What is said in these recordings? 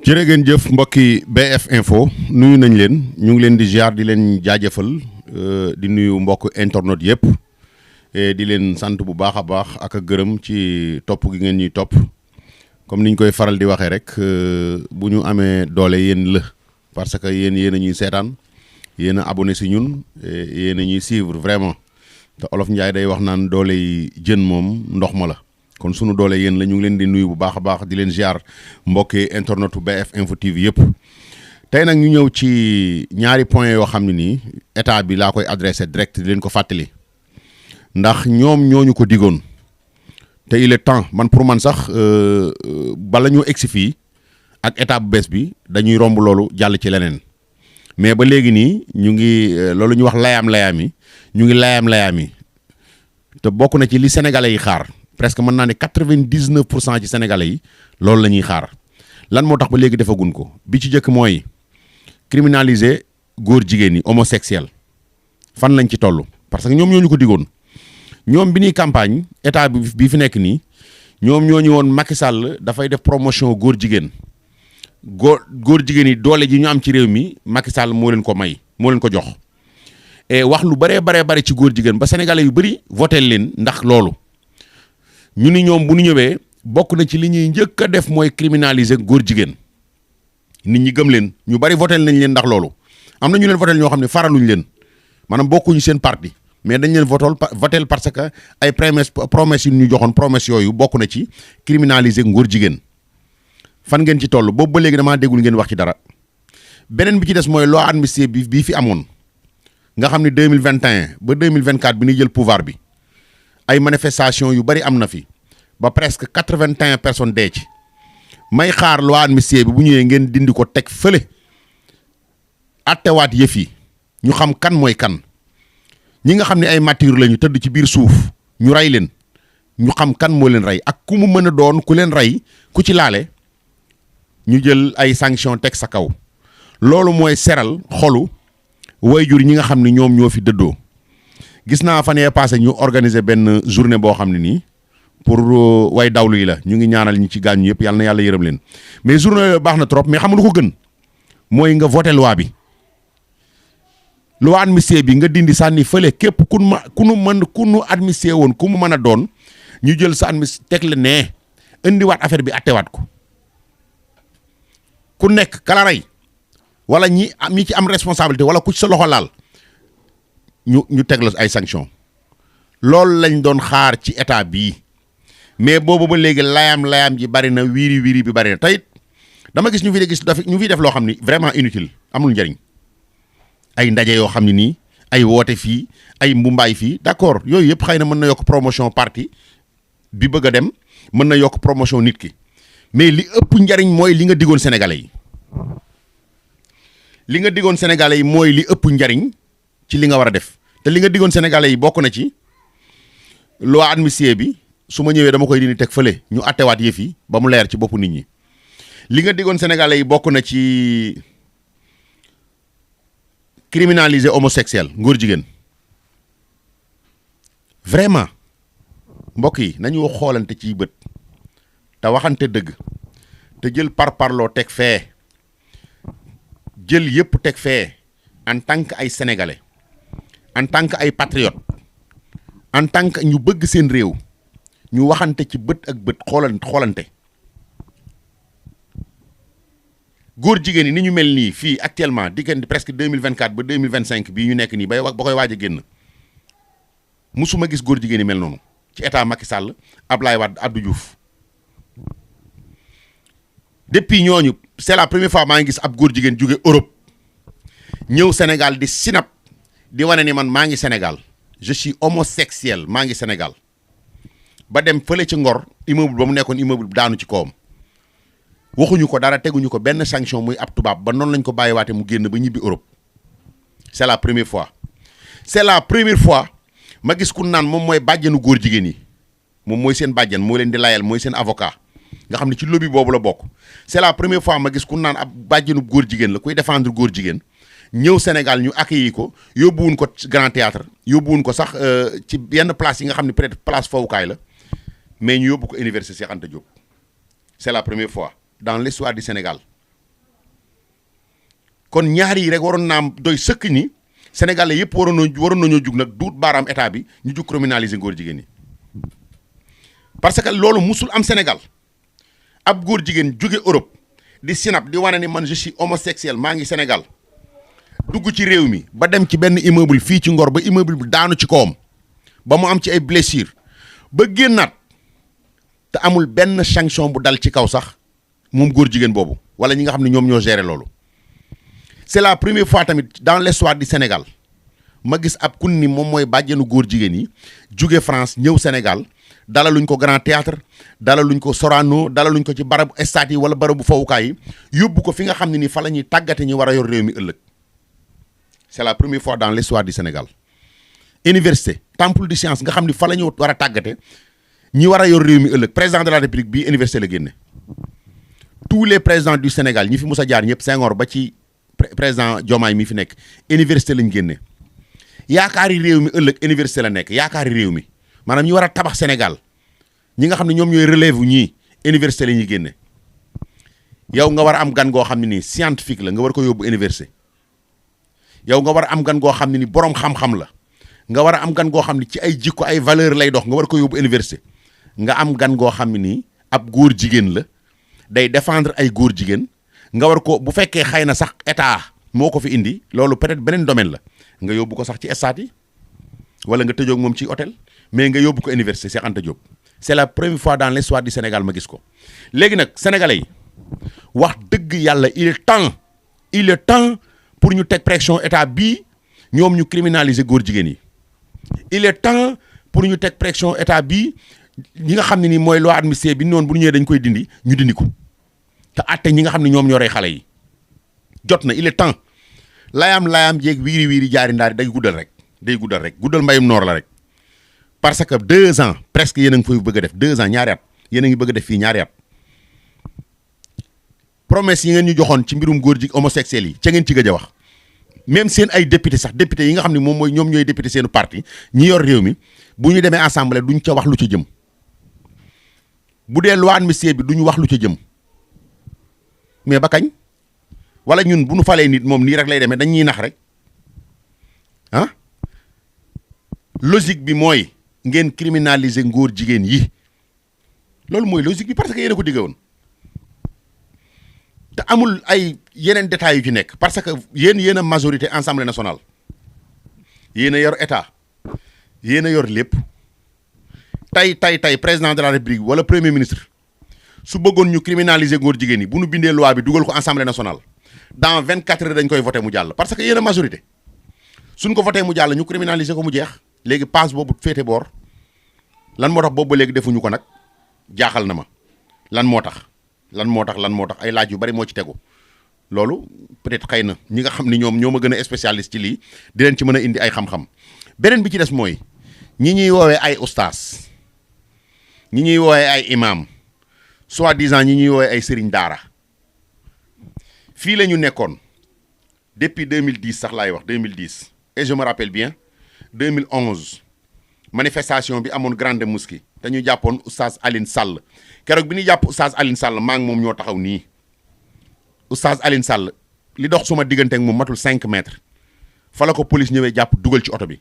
jërë ngeen jëf mbokki BF Info nuyu nañ leen ñu ngi leen di ziar di leen jaajëfal di nuyu mbokk internet yëpp di leen sant bu baax a baax ak a gërëm ci topp gi ngeen ñuy topp comme niñ koy faral di waxee rek bu ñu amee doole yéen la parce que yéen a ñuy seetaan yéen a abonné si ñun yéen a ñuy suivre vraiment te Olof Njaay day wax naan doole yi jën moom ndox ma la. kon sunu doole yéen la ñu ngi leen di nuyu bu baax a baax di leen ziar mbokki internetu BF Info TV yëpp tey nag ñu ñëw ci ñaari point yoo xam ne nii état bi laa koy adressé direct di leen ko fàttali ndax ñoom ñooñu ko digoon te il est temps man pour man sax bala ñoo egsi fii ak état bu bees bi dañuy romb loolu jàll ci leneen mais ba léegi nii ñu ngi loolu ñu wax layaam yi ñu ngi layaam yi te bokk na ci li sénégalais yi xaar. presque mën naa ne 99% ci sénégalais yi loolu la ñuy xaar lan moo tax ba léegi defagun ko bi ci njëkk mooy criminaliser góor jigéen yi homosexuel fan lañ ci toll parce que ñoom ñoo ñu ko digoon ñoom bi ñuy campagne état bi fi nekk nii ñoom ñoo ñu woon Macky Sall dafay def promotion góor jigéen góor jigéen yi doole ji ñu am ci réew mi Macky Sall moo leen ko may moo leen ko jox et wax lu bare ci góor jigéen ba sénégalais yu bëri voté leen ndax loolu. ñu ni ñoom bu ñu ñëwee bokk na ci li ñuy njëkk a def mooy criminaliser góor jigéen nit ñi gëm leen ñu bari votel nañ leen ndax loolu am na ñu leen votel ñoo xam ne faraluñ leen maanaam bokkuñu seen parti mais dañ leen votel parce que ay promesse yu ñu joxoon promesse yooyu bokk na ci criminaliser góor jigéen fan ngeen ci toll boobu ba léegi damaa déggul ngeen wax ci dara beneen bi ci des mooy loi amnistie bii fi amoon nga xam ne 2021 ba 2024 bi ñuy jël pouvoir bi ay manifestation yu bari am na fi ba presque 81 personnes dee ci may xaar loi amnistie bi bu ñëwee ngeen dindi ko teg fële attewaat yëf yi ñu xam kan mooy kan ñi nga xam ne ay mature lañu tëdd ci biir suuf ñu rey leen ñu xam kan moo leen rey ak ku mu mën a doon ku leen rey ku ci laale ñu jël ay sanction teg sa kaw loolu mooy seral xolu waajur ñi nga xam ne ñoom ñoo fi dëddoo. gis naa fan yee passé ñu organiser benn journée boo xam ne nii pour way dawlu yi la ñu ngi ñaanal ñi ci gaañu yëpp yàlla na yàlla yërëm leen mais journée baax na trop mais xam nga lu ko gën mooy nga voté loi bi loi amnistie bi nga dindi sànni fële képp ku nu amnistie woon ku mu mën a doon ñu jël sa amnistie teg la nee indiwaat affaire bi attewaat ko ku nekk kala rey wala ñi ci am responsabilité wala ku ci sa loxo laal. ñu teg la ay sanctions loolu lañ doon xaar ci état bii mais boobu ba léegi layaam ji bari na wiiri bi bari na tey dama gis ñu fi def loo xam ni vraiment inutile amul njariñ ay ndaje yoo xam ne nii ay woote fii ay mbumbaay fii d'accord yooyu yëpp xëy na mën na yokk promotion parti bi bëgg a dem mën na yokk promotion nit ki mais li ëpp njariñ mooy li nga digoon sénégalais yi mooy li ëpp njariñ ci li nga war a def te li nga diggoon sénégalais yi bokk na ci loi amnistie bi su ma ñëwee dama koy dindi teg fële ñu attewaat yëf yi ba mu leer ci boppu nit ñi li nga diggoon sénégalais yi bokk na ci criminaliser homosexuel ngóor jigéen vraiment mbokk yi nañu xoolante ciy bët te waxante dëgg te jël parloo teg fee jël yëpp teg fee en tant que ay sénégalais en tant que ay patriotes en tant que ñu bëgg seen réew ñu waxante ci bët ak bët xoolante góor jigéen yi ni ñu mel nii fii actuellement diggante presque 2024 ba 2025 bii ñu nekk nii ba koy waaj a génn musuma gis góor jigéen yi mel noonu ci état Macky Sall Ablaye Wade Abdou Diouf depuis ñooñu c'est la première fois maa ngi gis ab góor jigéen jóge Europe ñëw Sénégal di sinap di wane ni man maa ngi Sénégal je suis homosexuel maa ngi Sénégal ba dem fële ci Ngor immeuble ba mu nekkoon immeuble daanu ci kawam waxuñu ko dara teguñu ko benn sanction muy ab tubaab ba noonu lañ ko bàyyiwaate mu génn ba ñibbi Europe c'est la première fois ma gis ku naan moom mooy bàjjenu góor jigéen yi moom mooy seen bàjjen moo leen di layal mooy seen avocat nga xam ne ci lobby boobu la bokk c'est la première fois ma gis ku naan ab bàjjenu góor jigéen la kuy défendre góor jigéen ñëw Sénégal ñu accueilli ko yóbbuwuñ ko Grand Théâtre yóbbuwuñ ko sax ci yenn place yi nga xam ne peut-être place fowukaay la mais ñu yóbbu ko Université Cheikh Anta Diop c'est la première fois dans l'histoire du Sénégal kon ñaar yi rek waroon naam doy sëkk ni sénégalais yëpp waroon nañoo jug nag duut baaraam état bi ñu jug criminaliser góor jigéen ñi parce que loolu musul am Sénégal ab góor jigéen jóge Europe di sinap di wane ni man je suis homosexuel maa ngi Sénégal dugg ci réew mi ba dem ci benn immeuble fii ci Ngor ba immeuble bi daanu ci kawam ba mu am ci ay blessures ba génnaat te amul benn sanction bu dal ci kaw sax moom góor jigéen boobu wala ñi nga xam ne ñoom ñoo gérer loolu. C'est la première fois tamit dans l'histoire du Sénégal ma gis ab kun ni moom mooy bàjjenu góor jigéen yi jóge France ñëw Sénégal dalaluñ ko Grand Théâtre dalaluñ ko Sorano dalaluñ ko ci barabu stade yi wala barabu fowukaay yi yóbbu ko fi nga xam ne ni fa la ñuy tàggate ñi war a yor réew mi ëllëg c'est la première fois dans l'histoire du Sénégal. Université temple de science nga xam ni fa la ñu war a tàggate ñi war a yor réew mi ëllëg président de la République bii université la génne tous les présidents du Sénégal ñi fi mus a jaar ñëpp Senghor ba ci président Diomaye mi fi nekk université lañ génne yaakaari réew mi ëllëg université la nekk yaakaari réew mi maanaam ñi war a tabax Sénégal ñi nga xam ne ñoom ñooy relève ñii université la ñuy génne yow nga war a am gan goo xam ne nii scientifique la nga war ko yóbbu université yow nga war a am gan goo xam ne ni borom xam-xam la nga war a am gan goo xam ne ci ay jikko ay valeur lay dox nga war ko yóbbu université nga am gan goo xam ne nii ab góor jigéen la day défendre ay góor jigéen nga war ko bu fekkee xëy na sax état moo ko fi indi loolu peut-être beneen domaine la nga yóbbu ko sax ci stade yi wala nga tëjoog moom ci hôtel mais nga yóbbu ko université Cheikh Anta Diop c'est la première fois dans l'histoire du Sénégal ma gis ko léegi nag sénégalais yi wax dëgg yàlla il est temps pour ñu teg pression état bii ñoom ñu criminaliser góor jigéen yi il est temps pour ñu teg pression état bii ñi nga xam ne ni mooy loi amnistie bi noonu bu ñu ñëwee dañ koy dindi ñu dindi ko te atte ñi nga xam ne ñoom ñoo rey xale yi jot na il est temps layaam jéeg wiiri jaari ndaari day guddal rek guddal mbayum noor la rek parce que 2 ans presque yéen a ngi fay bëgg a def 2 ans ñaari at yéen a ngi bëgg a def fii ñaari at promesse yi ngeen ñu joxoon ci mbirum góor ji homosexuel yi ca ngeen ci gëj a wax même seen ay député sax député yi nga xam ne moom mooy ñoom ñooy député seenu parti ñi yor réew mi bu ñu demee assemblée duñ ca wax lu ca jëm bu dee loi amnistie bi duñu wax lu ca jëm mais ba kañ wala ñun bu nu falee nit moom nii rek lay demee dañ ñuy nax rek ah logique bi mooy ngeen criminaliser ngóor jigéen yi loolu mooy logique bi parce que yéen a ko digge woon te amul ay yeneen détails yu ci nekk parce que yéen a majorité Assemblée nationale yéen a yor état yéen a yor lépp tey président de la République wala premier ministre su bëggoon ñu criminaliser góor jigéen yi bu nu bindee loi bi dugal ko Assemblée nationale dans 24 heures dañ koy voté mu jàll parce que yéen a majorité suñ ko voté mu jàll ñu criminaliser ko mu jeex léegi passe boobu féete boor lan moo tax boobu ba léegi defuñu ko nag jaaxal na ma lan moo tax ay laaj yu bari moo ci tegu loolu peut-être xëy na ñi nga xam ni ñoom ñoo ma gën a spécialiste ci lii di leen ci mën a indi ay xam-xam beneen bi ci des mooy ñi ñuy woowee ay ustaas ñi ñuy woowee ay imam soi-disant ñi ñuy woowee ay sëriñ daara fii la ñu nekkoon depuis 2010 sax laay wax 2010 et je me rappelle bien 2011 manifestation bi amoon grande mosquée te ñu jàppoon oustaz Aline Sall keroog bi ñuy jàpp oustaz Aline Sall maa ngi moom ñoo taxaw nii oustaz Aline Sall li dox suma diggante ak moom matul 5 mètres fa la ko police ñëwee jàpp dugal ci oto bi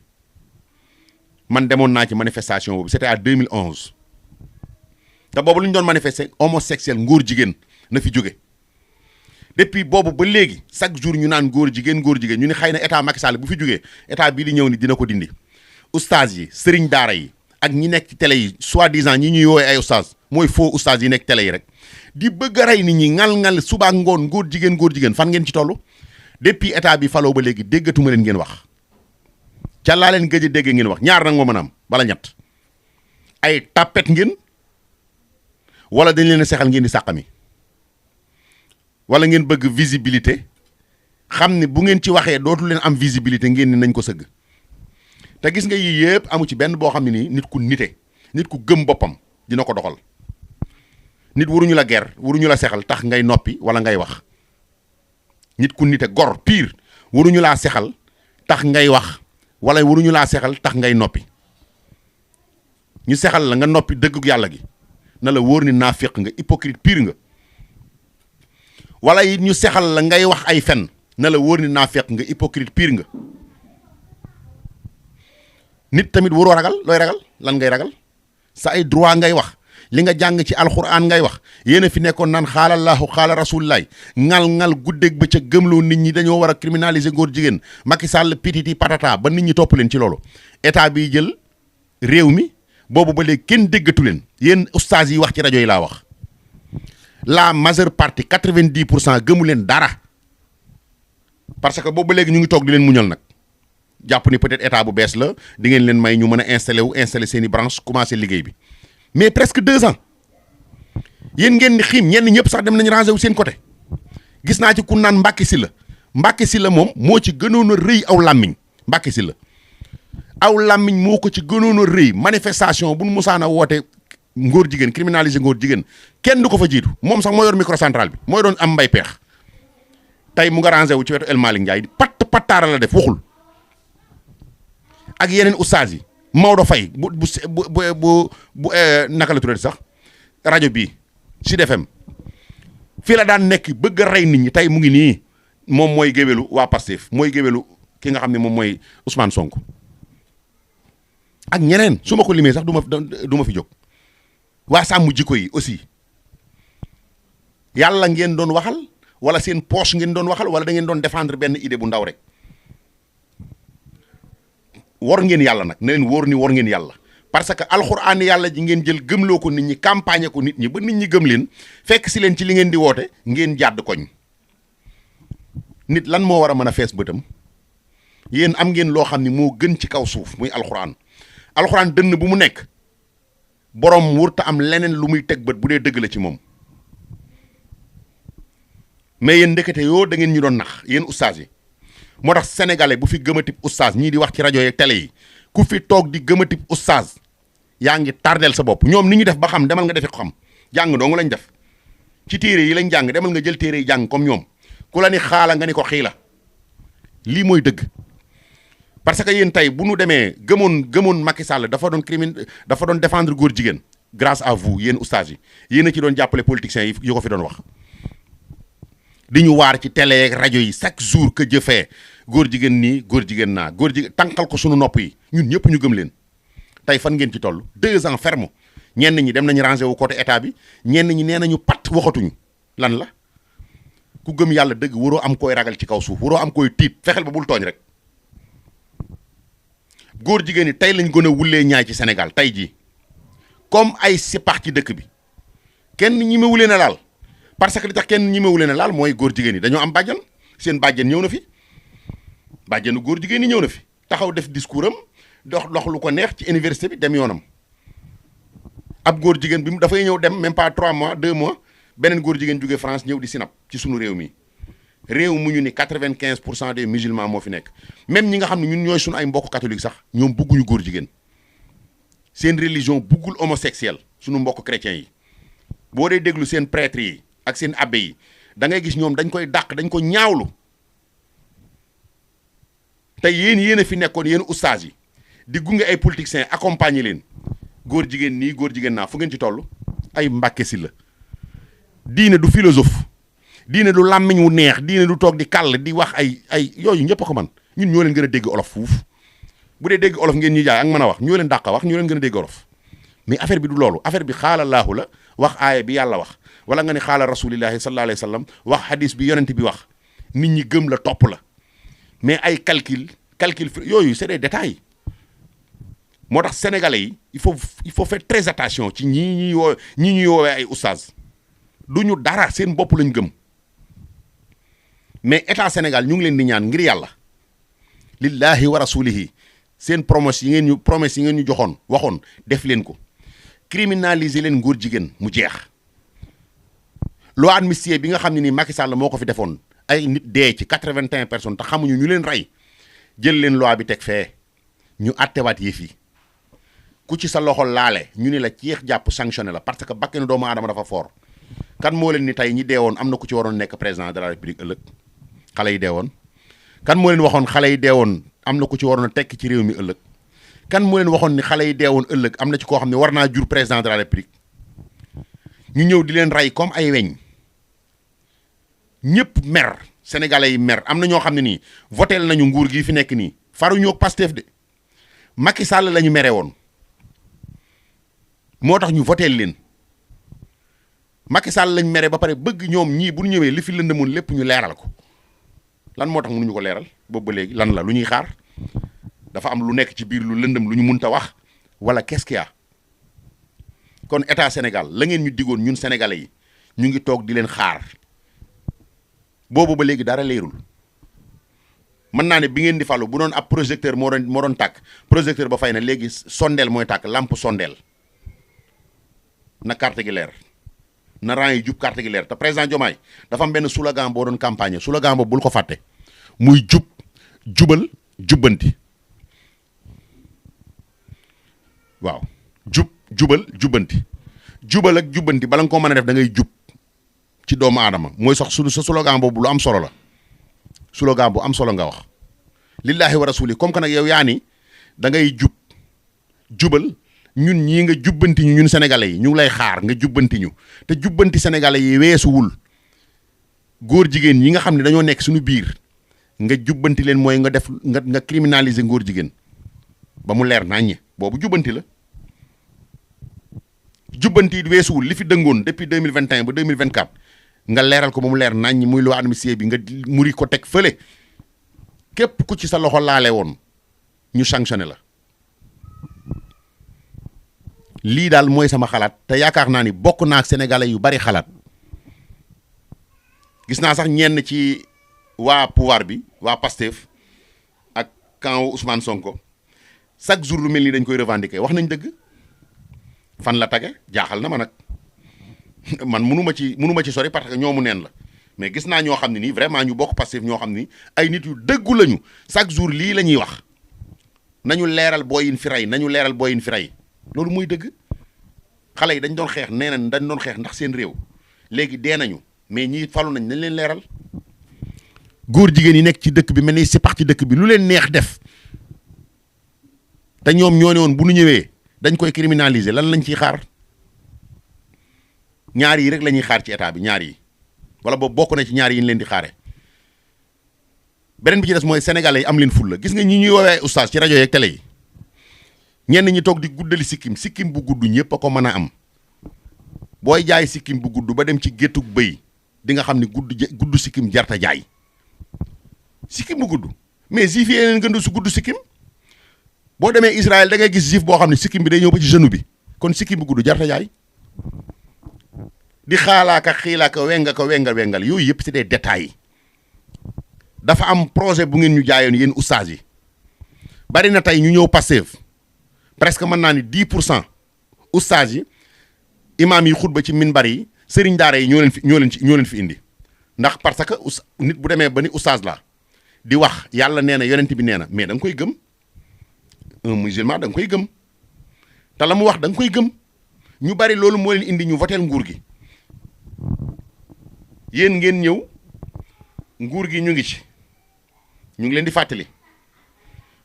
man demoon naa ci manifestation boobu c'était à 2011 te boobu lu ñu doon manifester homosexuel ngóor jigéen na fi jóge depuis boobu ba léegi chaque jour ñu naan góor jigéen ñu ni xëy na état Macky Sall bu fi jógee état bii di ñëw ni dina ko dindi oustaz yi sëriñ daara yi ak ñi nekk ci télé yi soi-disant ñi ñuy woowee ay oustaz mooy faux oustaz yi nekk télé yi rek di bëgg a rey nit ñi ngal suba ngoon góor jigéen fan ngeen ci toll depuis état bi faloo ba léegi déggatuma leen ngeen wax ca laa leen gëj a dégg ngeen wax ñaar nag moo mën a am bala ñett ay tapet ngeen wala dañ leen a sexal ngeen di sàqami wala ngeen bëgg visibilité xam ne bu ngeen ci waxee dootu leen am visibilité ngeen ni nañ ko sëgg te gis nga yii yëpp amu ci benn boo xam ne nii nit ku nite nit ku gëm boppam dina ko doxal nit waruñu la ger waruñu la sexal tax ngay noppi wala ngay wax nit ku nite gor pire waruñu laa sexal tax ngay wax wala waruñu laa sexal tax ngay noppi ñu sexal la nga noppi dëggu yàlla gi na la wóor ni naafiq nga hypocrite pire nga wala it ñu sexal la ngay wax ay fen na la wóor ni naafeq nga hypocrite pire nga. nit tamit waroo ragal looy ragal lan ngay ragal sa ay droit ngay wax li nga jàng ci alxuraan ngay wax yéen a fi nekkoon naan xaalallahu xaala rasulillahi ngal guddeeg bëccëg gëmloo nit ñi dañoo war a criminaliser góor jigéen Macky Sall pititi patata ba nit ñi topp leen ci loolu état bi jël réew mi boobu ba léegi kenn déggatu leen yéen ustaas yi wax ci rajo yi laa wax la majeure partie 90% gëmu leen dara parce que boobu ba léegi ñu ngi toog di leen muñal nag jàpp ni peut-être état bu bees la di ngeen leen may ñu mën a installer seen i branche commencé liggéey bi mais presque 2 ans yéen ngeen ni xiim ñenn ñëpp sax dem nañ rangé wu seen côté gis naa ci ku naan Mbàkke Sylla moom moo ci gënoon a rëy aw làmmiñ Mbàkke Sylla aw làmmiñ moo ko ci gënoon a rëy manifestation bu nu musaan a woote ngóor jigéen criminaliser ngóor jigéen kenn du ko fa jiitu moom sax moo yor microcentral bi mooy doon am mbay peex tey mu nga rangé wu ci wetu El Malick Ndiaye pattaara la def waxul ak yeneen ustaas yi Maodo Faye bu naka la tuddati sax rajo bii Sud FM fii la daan nekk bëgg a rey nit ñi tey mu ngi nii moom mooy géwélu waa Pastef mooy géwélu ki nga xam ne moom mooy Ousmane Sonko ak ñeneen su ma ko limee sax du ma fi jóg waa sàmm jikko yi aussi yàlla ngeen doon waxal wala seen poche ngeen doon waxal wala da ngeen doon défendre benn idée bu ndaw rek war ngeen yàlla nag ne leen wóor ni war ngeen yàlla parce que alxuraan yàlla ji ngeen jël gëmloo ko nit ñi campagne ko nit ñi ba nit ñi gëm leen fekk si leen ci li ngeen di woote ngeen jàdd koñ nit lan moo war a mën a fees bëtam yéen am ngeen loo xam ni moo gën ci kaw suuf muy alxuraan dënn bu mu nekk borom wurta am leneen lu muy teg bët bu dee dëgg la ci moom mais yéen ndekete yoo da ngeen ñu doon nax yéen ustaas yi moo tax sénégalais bu fi gëmatib ustaas ñii di wax ci rajo yeeg télé yi ku fi toog di gëmatib ustaas yaa ngi tardeel sa bopp ñoom ni ñu def ba xam demal nga defi ko xam jàng dong lañ def ci téere yi lañ jàng demal nga jël téere yi jàng comme ñoom ku la ni xaala nga ni ko xiila lii mooy dëgg parce que yéen tey bu nu demee gëmoon Macky Sall dafa doon défendre góor jigéen grâce à vous yéen ustaas yi yéen a ci doon jàppale politiciens yi ko fi doon wax di ñu waar ci télé ak rajo yi chaque jour que jëfee góor jigéen nii góor jigéen naa góor jigéen tànqal ko sunu nopp yi ñun ñëpp ñu gëm leen tey fan ngeen ci toll 2 ans ferme ñenn ñi dem nañu rangé wu côté état bi ñenn ñi nee nañu pat waxatuñu lan la ku gëm yàlla dëgg waroo am koy ragal ci kaw suuf waroo am koy tiit fexeel ba bul tooñ rek góor jigéen ñi tey lañ gën a wulee ñaay ci Sénégal tey jii comme ay sipax ci dëkk bi kenn ñi ma wulee na laal parce que li tax kenn ñi ma wulee na laal mooy góor jigéen ñi dañoo am bàjjan seen bàjjan ñëw na fi bàjjanu góor jigéen ñi ñëw na fi taxaw def discours am dox lu ko neex ci université bi dem yoonam ab góor jigéen bi dafay ñëw dem même pas 3 mois 2 mois beneen góor jigéen jógee France ñëw di sinap ci sunu réew mi réew mu ñu ni 95% des musulmans moo fi nekk même ñi nga xam ne ñun ñooy sunu ay mbokk catholique sax ñoom bugguñu góor jigéen seen religion buggul homosexuel sunu mbokk chrétiens yi boo dee déglu seen prêtre yi ak seen abbé yi da ngay gis ñoom dañ koy dàq dañ ko ñaawlu te yéen a fi nekkoon yéen ustaas yi di gunge ay politiciens accompagner leen góor jigéen nii góor jigéen naa fu ngeen ci toll ay Mbàkke Sylla diine du philosophe diine du làmmiñ wu neex diine du toog di kàll di wax ay yooyu ñëpp a ko man ñun ñoo leen gën a dégg olof fuuf bu dee dégg olof ngeen ñuy jaay ak mën a wax ñoo leen dàq wax ñoo leen gën a dégg olof mais affaire bi du loolu affaire bi xaala laahu la wax aaya bi yàlla wax wala nga ni xaala rasulillahi sallallahu alayhi wa sallam wax hadis bi yonent bi wax nit ñi gëm la topp la mais ay calcul yooyu c'est des détails moo tax sénégalais yi il faut faire très attention ci ñii ñuy woowee ay oustaz du ñu dara seen bopp lañ gëm mais état Sénégal ñu ngi leen di ñaan ngir yàlla lillahi wa rasulihi seen promesse yi ngeen ñu waxoon def leen ko criminaliser leen ngóor jigéen mu jeex loi amnistie bi nga xam ne ni Macky Sall moo ko fi defoon ay nit dee ci 81 personnes te xamuñu ñu leen rey jël leen loi bi teg fee ñu attewaat yëf yi ku ci sa loxo laale ñu ni la ceex jàpp sanctionné la parce que bakkenu doomu aadama dafa fort kan moo leen ni tey ñi deewoon am na ku ci waroon nekk président de la république ëllëg xale yi deewoon kan moo leen waxoon xale yi deewoon am na ku ci waroon a tekk ci réew mi ëllëg kan moo leen waxoon ni xale yi deewoon ëllëg am na ci koo xam ne war naa jur président de la république ñu ñëw di leen rey comme ay weñ ñëpp mer sénégalais yi mer am na ñoo xam ne nii votel nañu nguur gi fi nekk nii faruñoo ak Pastef de Macky Sall la ñu mere woon moo tax ñu votel leen Macky Sall lañ mere ba pare bëgg ñoom ñii bu ñu ñëwee li fi lëndëmoon lépp ñu leeral ko lan moo tax mënuñu ko leeral boobu ba léegi lan la lu ñuy xaar dafa am lu nekk ci biir lu lëndëm lu ñu mënta wax wala qu'est-ce qu'il y a kon état Sénégal la ngeen ñu digoon ñun sénégalais yi ñu ngi toog di leen xaar boobu ba léegi dara leerul mën naa ne bi ngeen di fàllu bu doon ab projecteur moo doon tàkk projecteur ba fay na léegi sondeel mooy tàkk lampe sondeel na carte gi leer na rang yi jub carte gi leer te président Diomaye dafa am benn slogan boo doon campagne slogan boobu bul ko fàtte muy jubal jubbanti waaw jubal jubbanti jubal ak jubbanti bala nga ko mën a def da ngay jub ci doomu aadama mooy sax sa slogan boobu lu am solo la slogan bu am solo nga wax lillahi wa rasuli comme que nag yow yaa ni da ngay jubal ñun ñii nga jubbanti ñu ñun sénégalais yi ñu ngi lay xaar nga jubbanti ñu te jubbanti sénégalais yi weesuwul góor jigéen yi nga xam ne dañoo nekk suñu biir nga jubbanti leen mooy nga def nga criminaliser góor jigéen ba mu leer naññe boobu jubbanti la jubbanti weesuwul li fi dëngoon depuis 2021 ba 2024 nga leeral ko ba mu leer naññ muy loi amnistie bi nga muri ko teg fële képp ku ci sa loxo laale woon ñu sanctionné la lii daal mooy sama xalaat te yaakaar naa ni bokk naa ak sénégalais yu bari xalaat gis naa sax ñenn ci waa pouvoir bi waa Pastef ak camp Ousmane Sonko chaque jour lu mel ni dañ koy revendiquer wax nañ dëgg fan la tage jaaxal na ma nag man mënuma ci sori parce que ñoomu neen la mais gis naa ñoo xam ne nii vraiment ñu bokk Pastef ñoo xam ni ay nit yu dëggu lañu chaque jour lii la ñuy wax nañu leeral booyin fi rey nañu leeral booyin fi rey loolu muy dëgg xale yi dañ doon xeex nee nañ dañ doon xeex ndax seen réew léegi dee nañu mais ñii falu nañ leen leeral góor jigéen yi nekk ci dëkk bi mel ni si pax ci dëkk bi lu leen neex def te ñoom ñoo ne woon bu nu ñëwee dañ koy criminaliser lan lañ ciy xaar ñaar yi rek la ñuy xaar ci état bi ñaar yi wala boobu bokk na ci ñaar yi ñu leen di xaare beneen bi ci des mooy sénégalais yi am leen ful la gis nga ñi ñuy woowee oustaz ci rajo yeeg télé yi ñenn ñi toog di guddali sikkim bu gudd ñëpp a ko mën a am booy jaay sikkim bu gudd ba dem ci géttug bëy di nga xam ni gudd sikkim jarta jaay sikkim bu gudd mais juif yi leen gën su gudd sikkim boo demee Israël da ngay gis juif boo xam ne sikkim bi day ñëw ba ci genou bi kon sikkim bu gudd jarta jaay di xaalaaka xiilaaka wengal yooyu yëpp c'est des détails dafa am projet bu ngeen ñu jaayoon yéen oustaz yi bari na tey ñu ñëw Pastef presque mën naa ni 10% oustaz yi imaam yi xutba ci minbar yi sëriñ daara yi ñoo leen fi indi ndax parce que nit bu demee ba ni oustaz la di wax yàlla nee na yonent bi nee na mais da nga koy gëm un musulman da nga koy gëm te la mu wax da nga koy gëm ñu bari loolu moo leen indi ñu voteel nguur gi yéen ngeen ñëw nguur gi ñu ngi ci ñu ngi leen di fàttali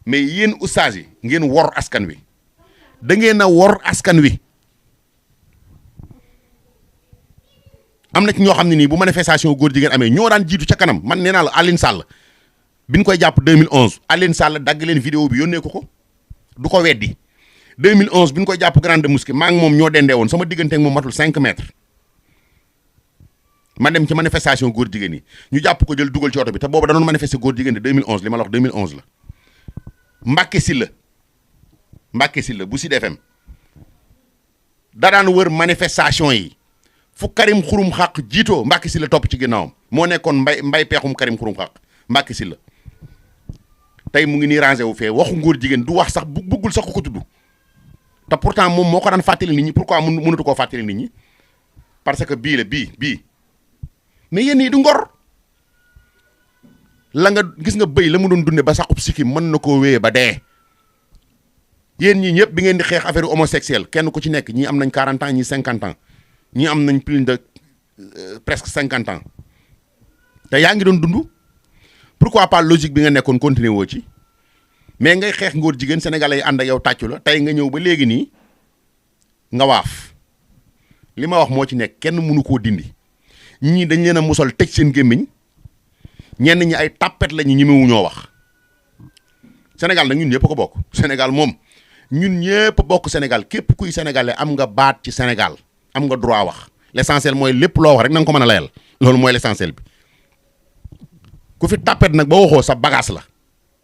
mais yéen oustaz yi ngeen wor askan wi da ngeen a wor askan wi am na ci ñoo xam ne nii bu manifestation góor jigéen amee ñoo daan jiitu ca kanam man nee naa la Aline Sall bi ñu koy jàpp 2011 Aline Sall dagg leen vidéo bi yónnee ko du ko weddi 2011 bi ñu koy jàpp grande mosquée maa ngi moom ñoo dendee woon sama diggante ak moom matul 5 mètres ma dem ci manifestation góor jigéen yi ñu jàpp ko jël dugal ci oto bi te boobu danoon manifester góor jigéen de 2011 li ma la wax 2011 la Mbacke Sylla bu Sud FM da daan wër manifestation yi fu Karim Xurum Xaq jiitoo Mbacke Sylla topp ci ginnaawam moo nekkoon mbay peexum Karim Xurum Xaq Mbacke Sylla tey mu ngi nii rangé wu fee waxu góor jigéen du wax sax bëggul sax ko tudd te pourtant moom moo ko daan fàttali nit ñi pourquoi mënatu koo fàttali nit ñi parce que bii mais yéen ñii du ngor la nga gis nga bëy la mu doon dunde ba saxub sikkim mën na koo wéyee ba dee yéen ñii ñëpp bi ngeen di xeex affaire homosexuelle kenn ku ci nekk ñii am nañ 40 ans ñii 50 ans ñii am nañ plus de presque 50 ans te yaa ngi doon dund pourquoi pas logique bi nga nekkoon continuer woo ci mais ngay xeex ngóor jigéen sénégalais yi ànd ak yow tàccu la tey nga ñëw ba léegi nii nga waaf li ma wax moo ci nekk kenn mënu koo dindi ñii dañ leen a musal tëj seen gémmiñ ñenn ñi ay tapet la ñu ñemewu ñoo wax Sénégal nag ñun ñëpp ko bokk Sénégal moom ñun ñëpp bokk Sénégal képp kuy sénégalais am nga baat ci Sénégal am nga droit wax l'essentiel mooy lépp loo wax rek na nga ko mën a layal loolu mooy l'essentiel bi ku fi tapet nag ba waxoo sa bagage la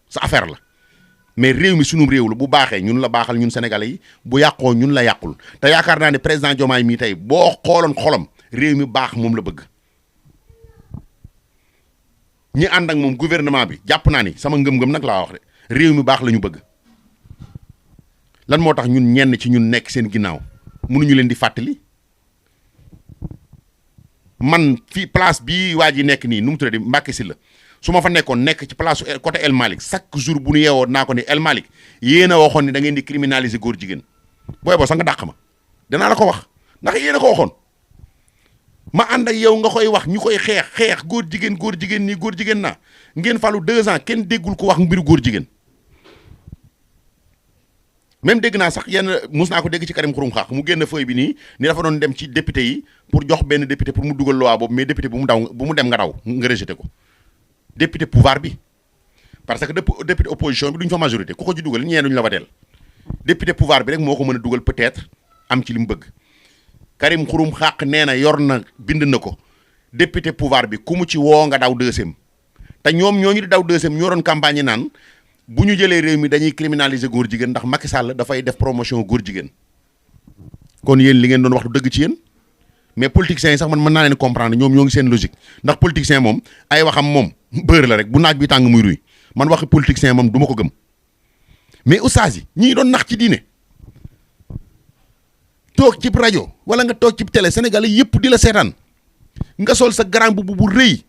sa affaire la mais réew mi sunum réew la bu baaxee ñun la baaxal ñun sénégalais yi bu yàqoo ñun la yàqul te yaakaar naa ne président Diomaye mii tey boo xooloon xolam réew mi baax moom la bëgg ñi ànd ak moom gouvernement bi jàpp naa ni sama ngëm-ngëm nag laa wax de réew mi baax la ñu bëgg lan moo tax ñun ñenn ci ñun nekk seen ginnaaw mënuñu leen di fàttali man fii place bii waa ji nekk nii nu mu tuddee Mbacke Sylla su ma fa nekkoon nekk ci place côté El Malick chaque jour bu nu yeewoo naa ko ni El Malick yéen a waxoon ni da ngeen di criminaliser góor jigéen booy boo sax nga dàq ma danaa la ko wax ndax yéen a ko waxoon ma ànd ak yow nga koy wax ñu koy xeex góor jigéen nii góor jigéen naa ngeen falu 2 ans kenn déggul ko wax mbiru góor jigéen même dégg naa sax yenn mus naa ko dégg ci Karim Xurum Xax mu génn feuille bi nii ni dafa doon dem ci député yi pour jox benn député pour mu dugal loi boobu mais député bu mu dem nga daw nga rejeté ko député pouvoir bi parce que député opposition bi duñ fa majorité ku ko ci dugal ñee duñ la wateel député pouvoir bi rek moo ko mën a dugal peut-être am ci li mu bëgg Karim Xurum Xax nee na yor na bind na ko député pouvoir bi ku mu ci woo nga daw deuxième te ñoom ñooñu di daw deuxième ñoo doon campagne naan bu ñu jëlee réew mi dañuy criminaliser góor jigéen ndax Macky Sall dafay def promotion góor jigéen kon yéen li ngeen doon wax du dëgg ci yéen mais politiciens yi sax man mën naa leen comprendre ñoom ñoo ngi seen logique ndax politicien moom ay waxam moom bër la rek bu naaj bi tàng muy ruy man waxi politicien moom du ma ko gëm mais oustaz yi ñii doon nax ci diine toog ci rajo wala nga toog ci télé sénégalais yëpp di la seetaan nga sol sa grand bu rëy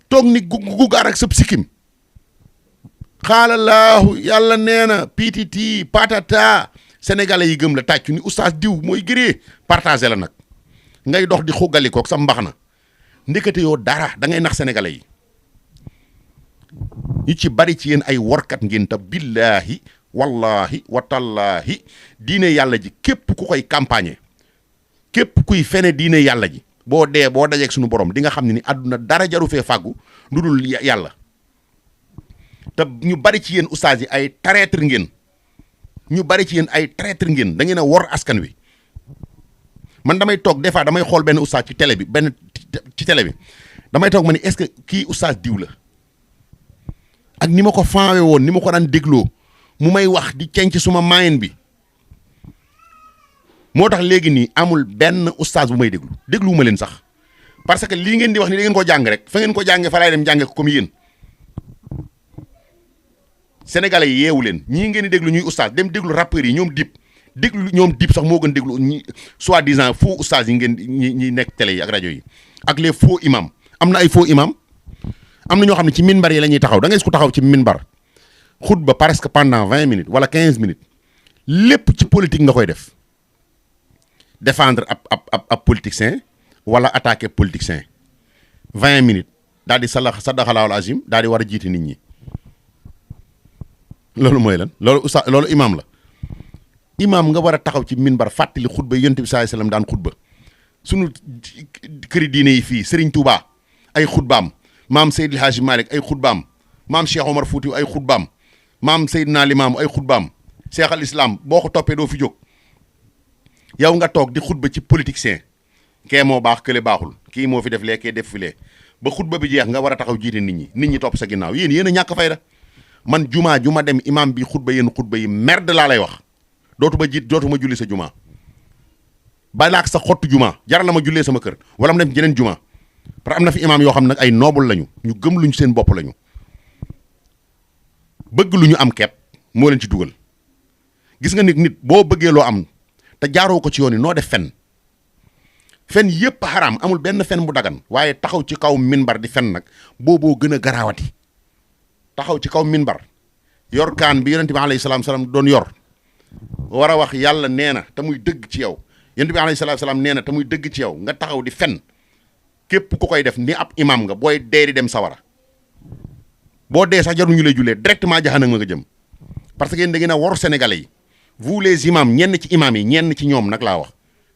toog ni gu gaar ak sëb sikkim xaalalaahu yàlla nee na pititi patata sénégalais yi gëm la tàccu ni oustaz diw mooy gëree partagé la nag ngay dox di xugalikook sa mbax na ndekete yoo dara da ngay nax sénégalais yi ñu ci bari ci yéen ay workat ngeen ta billaahi wallahi watallaahi diine yàlla ji képp ku koy campagne képp kuy fene diine yàlla ji boo dee boo dajeeg suñu borom di nga xam ne ni àdduna dara jaru fee fàggu lu dul yàlla te ñu bari ci yéen oustaz yi ay traître ngeen ñu bari ci yéen ay traître ngeen da ngeen a wor askan wi man damay toog des fois damay xool benn oustaz ci télé bi damay toog ma ni est-ce que kii oustaz diw la ak ni ma ko faawe woon ni ma ko daan dégloo mu may wax di cenc suma maayen bi moo tax léegi nii amul benn oustaz bu may dégluwuma leen sax parce que lii ngeen di wax ni da ngeen ko jàng rek fa ngeen ko jàngee fa laay dem jànge ko comme yéen sénégalais yi yeewu leen ñii ngeen di déglu ñuy oustaz dem déglu rappeurs yi ñoom dip sax moo gën déglu ñi soi-disant faux oustaz yi ngeen ñi nekk télé yi ak rajo yi ak les faux imams am na ay faux imam am na ñoo xam ne ci minbar yi la ñuy taxaw da ngay gis ku taxaw ci minbar xutba presque pendant 20 minutes wala 15 minutes lépp ci politique nga koy def défendre ab politicien wala attaquer politicien 20 minutes daal di sadaxalaahu azim daal di war a jiite nit ñi loolu mooy lan loolu imam la imam nga war a taxaw ci minbar fàttali xutba yonent bi sallallahu alayhi wasallam daan xutba sunu këri diine yi fii Serigne Touba ay xutbaam maam Seydil Hadji Malick ay xutbaam maam Cheikh Omar Foutiou ay xutbaam maam Seydina Limaamu ay xutbaam Cheikh al Islam boo ko toppee doo fi jóg yow nga toog di xutba ci politicien kee moo baax kële baaxul kii moo fi def lee kee def fi lee ba xutba bi jeex nga war a taxaw jiite nit ñi topp sa ginnaaw yéen a ñàkk fayda man jumaa ju ma dem imam bi xutba yéen xutba yi merde laa lay wax dootuma julli sa jumaa ba laak sa xottu jumaa jaral la ma jullee sama kër wala ma dem jeneen jumaa parce que am na fi imam yoo xam nag ay noble lañu ñu gëm luñu seen bopp lañu bëgg lu ñu am kepp moo leen ci dugal gis nga nit boo bëggee loo am te jaaroo ko ci yoon yi noo def fen yépp xaraam amul benn fen bu dagan waaye taxaw ci kaw minbar di fen nag booboo gën a garaawati taxaw ci kaw minbar yor kaan bi yonent bi alayhi salaam doon yor war a wax yàlla nee na te muy dëgg ci yow yonent bi alayhi salaam nee na te muy dëgg ci yow nga taxaw di fen képp ku koy def ni ab imam nga booy dee di dem sawara boo dee sax jaruñu lay jullee directement jahanam nga jëm parce que yéen da ngeen a war sénégalais yi vous les imams ñenn ci imam yi ñenn ci ñoom nag laa wax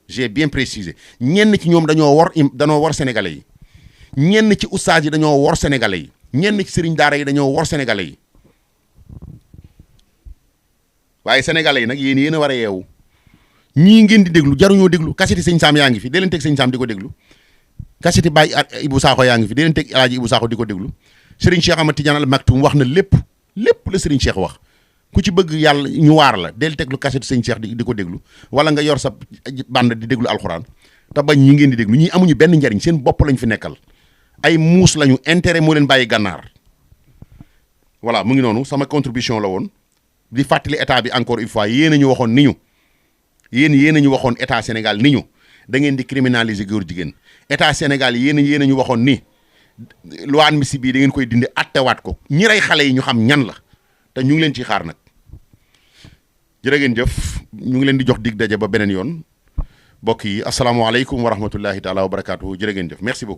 j'ai bien précisé ñenn ci ñoom dañoo war sénégalais yi ñenn ci oustaz yi dañoo wor sénégalais yi ñenn ci sëriñ daara yi dañoo wor sénégalais yi waaye sénégalais yi nag yéen a war a yeewu ñii ngeen di déglu jaruñoo déglu kaseti sëñ Saam yaa ngi fi dee leen teg sëñ Saam di ko déglu kaseti Baye Ibou Sakho yaa ngi fi dee leen teg Alaaji Ibou Sakho di ko déglu Serigne Cheikh Ahmad Tidiane Al Maktoum wax na lépp la Serigne Cheikh wax ku ci bëgg yàlla ñu waar la del teglu kaseti sëñ Cheikh di ko déglu wala nga yor sa bande di déglu alxuraan te bañ ñi ngeen di déglu ñii amuñu benn njariñ seen bopp lañ fi nekkal ay muus lañu intérêt moo leen bàyyi gànnaar voilà mu ngi noonu sama contribution la woon di fàttali état bi encore une fois yéen a ñu waxoon ni ñu yéen a ñu waxoon état Sénégal ni ñu da ngeen di criminaliser góor jigéen état Sénégal yéen a ñu waxoon ni loi amnistie bii da ngeen koy dindi attewaat ko ñi rey xale yi ñu xam ñan la te ñu ngi leen ciy xaar nag jërë ngeen jëf ñu ngi leen di jox dig daje ba beneen yoon mbokk yi asalaamaaleykum wa rahmatullahi taala wa barakaatuhu jërë ngeen jëf merci beaucoup.